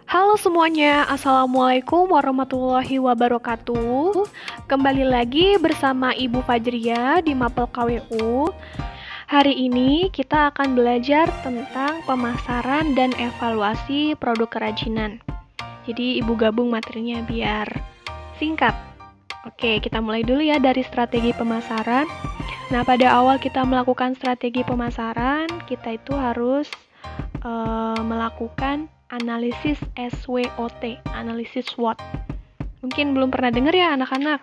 Halo semuanya, Assalamualaikum warahmatullahi wabarakatuh. Kembali lagi bersama Ibu Fajria di Mapel KWU. Hari ini kita akan belajar tentang pemasaran dan evaluasi produk kerajinan. Jadi Ibu gabung materinya biar singkat. Oke, kita mulai dulu ya dari strategi pemasaran. Nah, pada awal kita melakukan strategi pemasaran, kita itu harus melakukan analisis SWOT, analisis SWOT. Mungkin belum pernah dengar ya anak-anak.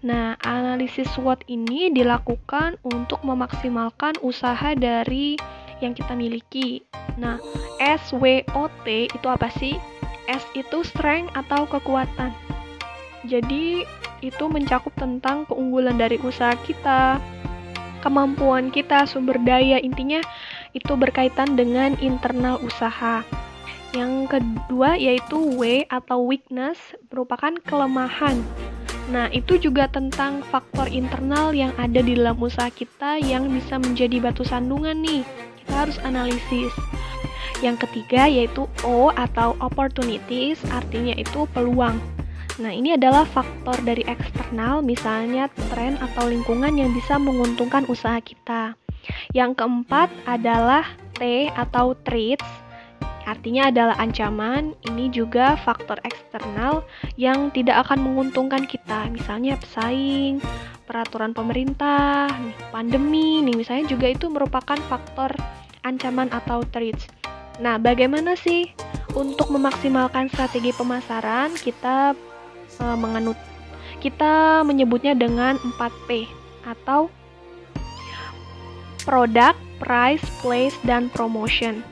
Nah, analisis SWOT ini dilakukan untuk memaksimalkan usaha dari yang kita miliki. Nah, SWOT itu apa sih? S itu strength atau kekuatan. Jadi, itu mencakup tentang keunggulan dari usaha kita, kemampuan kita, sumber daya, intinya itu berkaitan dengan internal usaha. Yang kedua yaitu W atau weakness, merupakan kelemahan. Nah, itu juga tentang faktor internal yang ada di dalam usaha kita yang bisa menjadi batu sandungan nih. Kita harus analisis. Yang ketiga yaitu O atau opportunities, artinya itu peluang. Nah, ini adalah faktor dari eksternal, misalnya tren atau lingkungan yang bisa menguntungkan usaha kita. Yang keempat adalah T atau threats, artinya adalah ancaman. Ini juga faktor eksternal yang tidak akan menguntungkan kita, misalnya pesaing, peraturan pemerintah, pandemi, misalnya juga itu merupakan faktor ancaman atau threats. Nah, bagaimana sih untuk memaksimalkan strategi pemasaran? Kita menyebutnya dengan 4P atau product, price, place, dan promotion.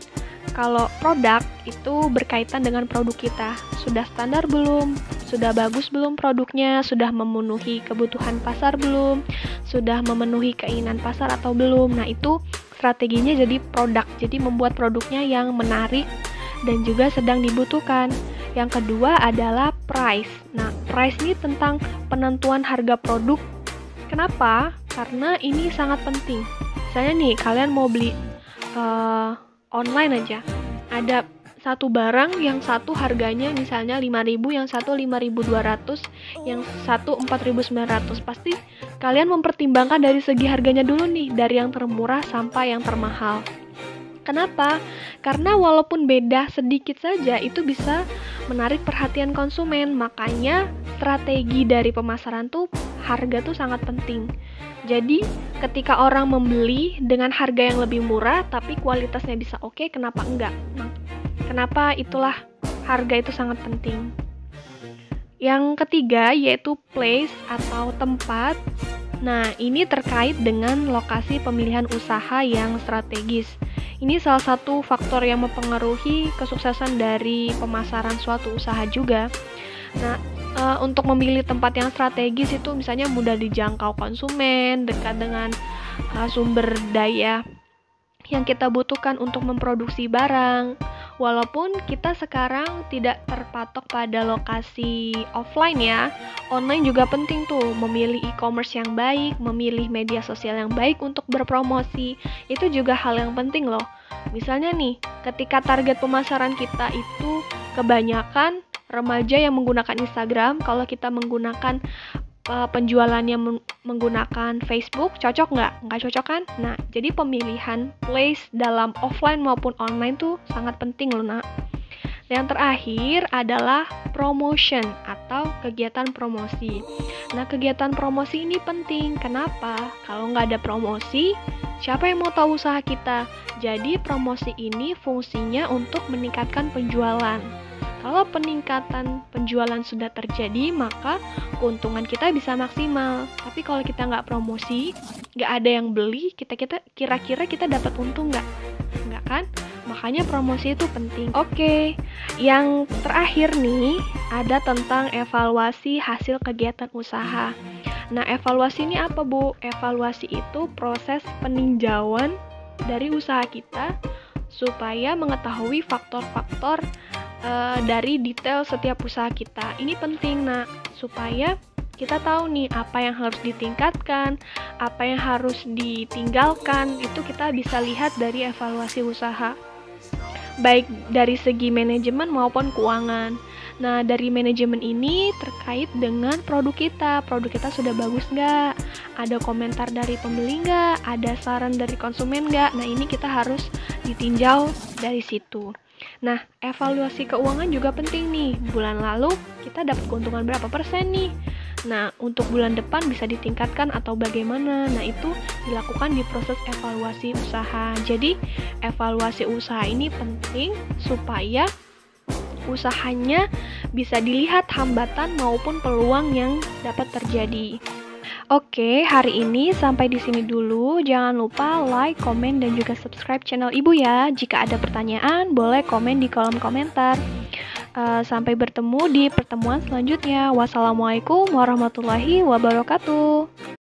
Kalau produk itu berkaitan dengan produk kita. Sudah standar belum? Sudah bagus belum produknya? Sudah memenuhi kebutuhan pasar belum? Sudah memenuhi keinginan pasar atau belum? Nah, itu strateginya jadi produk. Jadi membuat produknya yang menarik dan juga sedang dibutuhkan. Yang kedua adalah price. Nah, price ini tentang penentuan harga produk. Kenapa? Karena ini sangat penting. Misalnya nih, kalian mau beli online aja, ada satu barang yang satu harganya misalnya 5.000, yang satu 5.200, yang satu 4.900. Pasti kalian mempertimbangkan dari segi harganya dulu nih, dari yang termurah sampai yang termahal. Kenapa? Karena walaupun beda sedikit saja, itu bisa menarik perhatian konsumen. Makanya strategi dari pemasaran tuh, harga tuh sangat penting. Jadi, ketika orang membeli dengan harga yang lebih murah, tapi kualitasnya bisa oke, kenapa enggak? Nah, kenapa itulah harga itu sangat penting. Yang ketiga, yaitu place atau tempat. Nah, ini terkait dengan lokasi pemilihan usaha yang strategis. Ini salah satu faktor yang mempengaruhi kesuksesan dari pemasaran suatu usaha juga. Nah, untuk memilih tempat yang strategis itu misalnya mudah dijangkau konsumen, dekat dengan sumber daya yang kita butuhkan untuk memproduksi barang. Walaupun kita sekarang tidak terpatok pada lokasi offline ya, online juga penting tuh, memilih e-commerce yang baik, memilih media sosial yang baik untuk berpromosi, itu juga hal yang penting loh. Misalnya nih, ketika target pemasaran kita itu kebanyakan remaja yang menggunakan Instagram, kalau kita menggunakan penjualannya menggunakan Facebook, cocok nggak? Nggak cocok kan? Nah, jadi pemilihan place dalam offline maupun online tuh sangat penting loh, nak. Yang terakhir adalah promotion atau kegiatan promosi. Nah, kegiatan promosi ini penting. Kenapa? Kalau nggak ada promosi, siapa yang mau tahu usaha kita? Jadi, promosi ini fungsinya untuk meningkatkan penjualan. Kalau peningkatan penjualan sudah terjadi, maka keuntungan kita bisa maksimal. Tapi kalau kita nggak promosi, nggak ada yang beli, kira-kira kita dapat untung nggak? Nggak kan? Makanya promosi itu penting. Oke, yang terakhir nih, ada tentang evaluasi hasil kegiatan usaha. Nah, evaluasi ini apa, Bu? Evaluasi itu proses peninjauan dari usaha kita supaya mengetahui faktor-faktor dari detail setiap usaha kita. Ini penting, nak, supaya kita tahu nih apa yang harus ditingkatkan, apa yang harus ditinggalkan. Itu kita bisa lihat dari evaluasi usaha. baik dari segi manajemen maupun keuangan. Nah, dari manajemen ini terkait dengan produk kita sudah bagus nggak? Ada komentar dari pembeli nggak? Ada saran dari konsumen nggak? Nah, ini kita harus ditinjau dari situ. Nah, evaluasi keuangan juga penting nih. Bulan lalu kita dapat keuntungan berapa persen nih? Nah, untuk bulan depan bisa ditingkatkan atau bagaimana? Nah, itu dilakukan di proses evaluasi usaha. Jadi, evaluasi usaha ini penting supaya usahanya bisa dilihat hambatan maupun peluang yang dapat terjadi. Oke, hari ini sampai di sini dulu. Jangan lupa like, komen, dan juga subscribe channel Ibu ya. Jika ada pertanyaan, boleh komen di kolom komentar. Sampai bertemu di pertemuan selanjutnya. Wassalamualaikum warahmatullahi wabarakatuh.